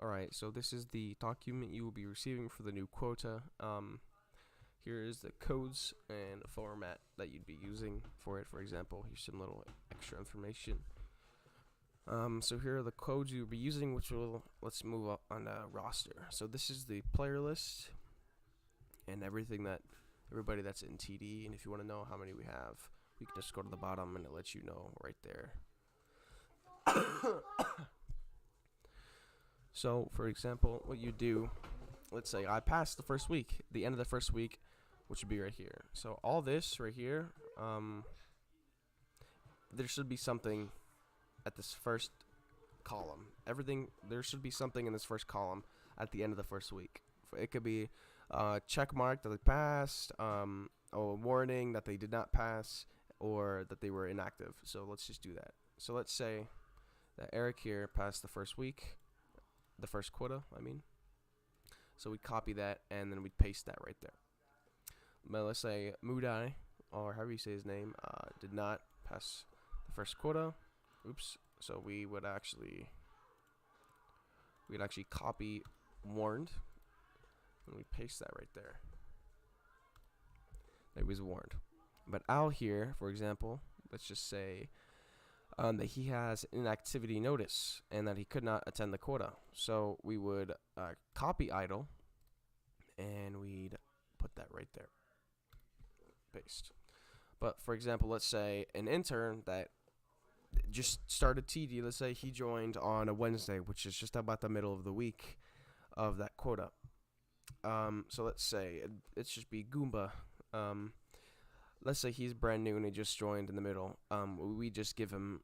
Alright, so this is the document you will be receiving for the new quota. Here is the codes and format that you'd be using for it. For example, here's some little extra information. So here are the codes you'll be using, which will, let's move up on the roster. So this is the player list and everything that, everybody that's in TD, and if you want to know how many we have, you can just go to the bottom and it lets you know right there. So, for example, what you do, let's say I passed the first week, the end of the first week, which would be right here. So all this right here, there should be something at this first column. There should be something in this first column at the end of the first week. It could be a check mark that they passed, a warning that they did not pass, or that they were inactive. So let's just do that. So let's say that Eric here passed the first week, the first quota, I mean. So we'd copy that and then we'd paste that right there. But let's say Mudai, or however you say his name, did not pass the first quota. Oops. So we'd actually copy warned and we paste that right there. That he was warned. But Al here, for example, let's just say that he has inactivity notice and that he could not attend the quota. So we would copy idle and we'd put that right there. Paste. But for example, let's say an intern that just started TD, let's say he joined on a Wednesday, which is just about the middle of the week of that quota. So let's say it should be Goomba. Let's say he's brand new and he just joined in the middle. We just give him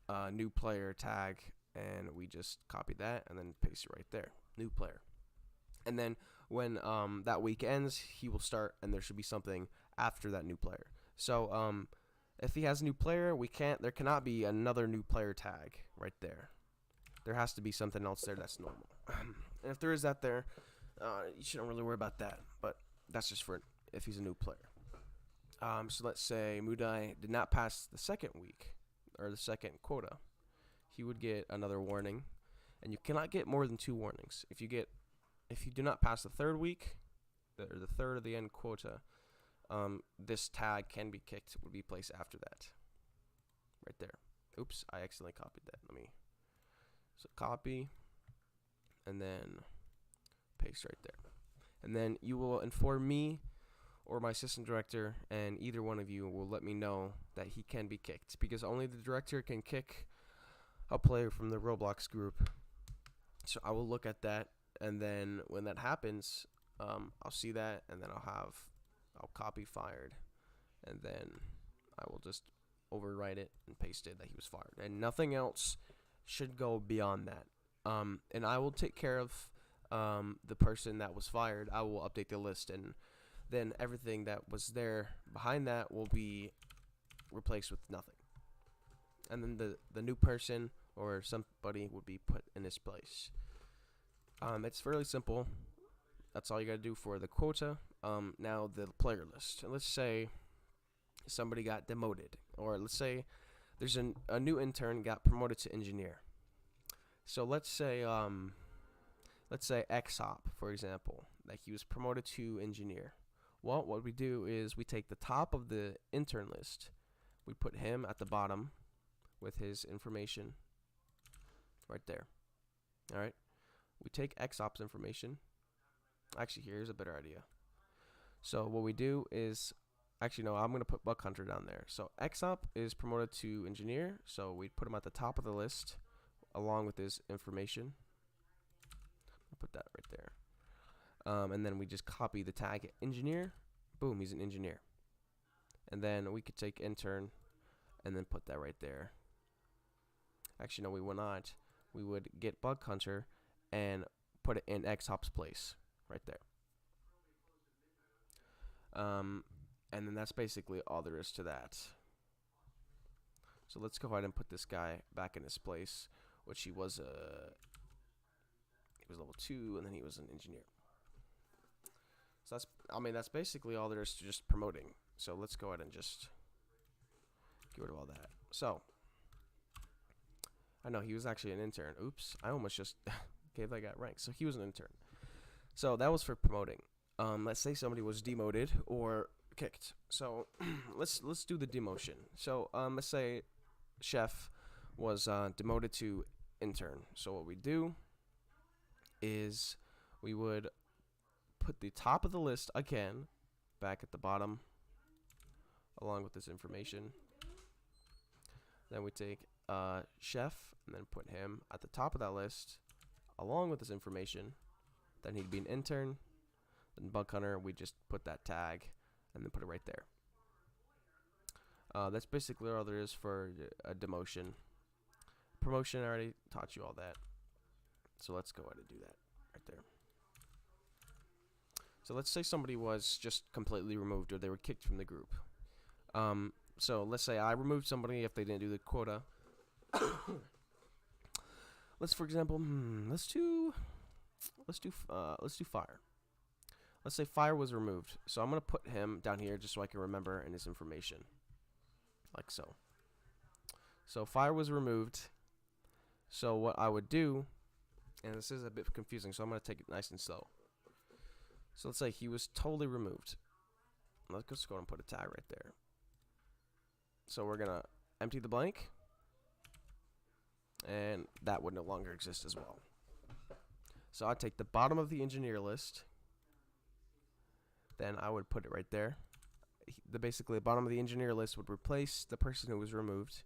a new player tag and we just copy that and then paste it right there. New player. And then when that week ends, he will start and there should be something after that new player. So if he has a new player, there cannot be another new player tag right there. There has to be something else there that's normal. And if there is that there, you shouldn't really worry about that. But that's just for if he's a new player. So let's say Mudai did not pass the second week or the second quota. He would get another warning, and you cannot get more than 2 warnings. If you do not pass the third week, or the third of the end quota, this tag can be kicked. Would be placed after that, right there. Oops, I accidentally copied that. So copy, and then paste right there, and then you will inform me or my assistant director, and either one of you will let me know that he can be kicked, because only the director can kick a player from the Roblox group. So I will look at that, and then when that happens, I'll see that, and then I'll copy fired, and then I will just overwrite it and paste it that he was fired, and nothing else should go beyond that. And I will take care of the person that was fired. I will update the list, and then everything that was there behind that will be replaced with nothing. And then the new person or somebody would be put in his place. It's fairly simple. That's all you gotta do for the quota. Now the player list. Let's say somebody got demoted, or let's say there's a new intern got promoted to engineer. So let's say XOP, for example, that he was promoted to engineer. Well, what we do is we take the top of the intern list, we put him at the bottom with his information right there. All right, we take XOP's information. Actually, here's a better idea. So what we do is, actually no, I'm gonna put Bug Hunter down there. So XOP is promoted to engineer, so we put him at the top of the list along with his information. I'll put that right there. And then we just copy the tag engineer. Boom, he's an engineer. And then we could take intern and then put that right there. Actually, no, we will not. We would get Bug Hunter and put it in XOP's place right there. And then that's basically all there is to that. So let's go ahead and put this guy back in his place, which he was level 2, and then he was an engineer. So that's basically all there is to just promoting. So let's go ahead and just get rid of all that. So I know he was actually an intern. Oops, I almost just gave that guy rank. So he was an intern. So that was for promoting. Let's say somebody was demoted or kicked. So let's do the demotion. So let's say chef was demoted to intern. So what we do is we would put the top of the list again back at the bottom along with this information. Then we take chef and then put him at the top of that list along with this information. Then he'd be an intern. Then bug hunter, we just put that tag and then put it right there. That's basically all there is for a demotion. Promotion, I already taught you all that. So let's go ahead and do that right there. So let's say somebody was just completely removed or they were kicked from the group. So let's say I removed somebody if they didn't do the quota. Let's, for example, let's do fire. Let's say fire was removed. So I'm gonna put him down here just so I can remember in his information, like so. So fire was removed. So what I would do, and this is a bit confusing, so I'm gonna take it nice and slow. So let's say he was totally removed. Let's just go ahead and put a tag right there. So we're gonna empty the blank, and that would no longer exist as well. So I'd take the bottom of the engineer list, then I would put it right there. Basically the bottom of the engineer list would replace the person who was removed,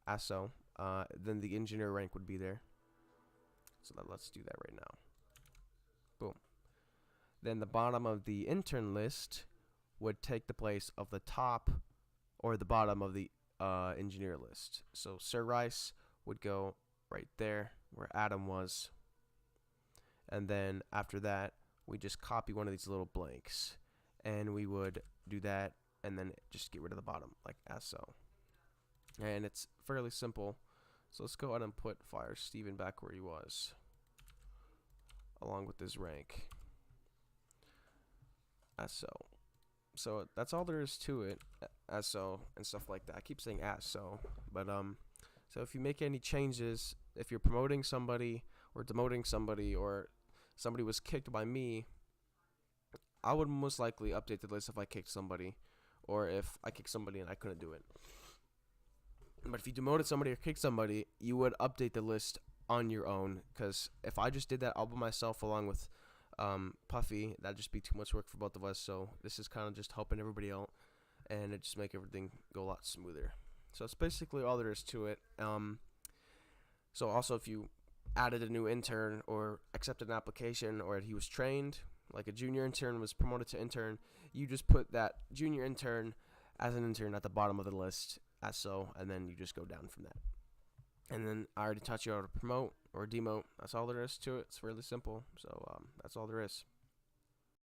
as so. Then the engineer rank would be there. So let's do that right now. Boom. Then the bottom of the intern list would take the place of the top or the bottom of the engineer list. So Sir Rice would go right there where Adam was. And then after that, we just copy one of these little blanks. And we would do that and then just get rid of the bottom, like as so. And it's fairly simple. So let's go ahead and put Fire Steven back where he was, along with his rank, as so. So that's all there is to it, as so and stuff like that. I keep saying as so, but so if you make any changes, if you're promoting somebody or demoting somebody, or somebody was kicked by me, I would most likely update the list if I kicked somebody, or if I kicked somebody and I couldn't do it. But if you demoted somebody or kicked somebody, you would update the list on your own. Because if I just did that all by myself along with Puffy, that'd just be too much work for both of us. So this is kind of just helping everybody out, and it just make everything go a lot smoother. So that's basically all there is to it. So also, if you added a new intern or accepted an application, or he was trained, like a junior intern was promoted to intern, you just put that junior intern as an intern at the bottom of the list, as so, and then you just go down from that. And then I already taught you how to promote or demote. That's all there is to it. It's really simple. So that's all there is.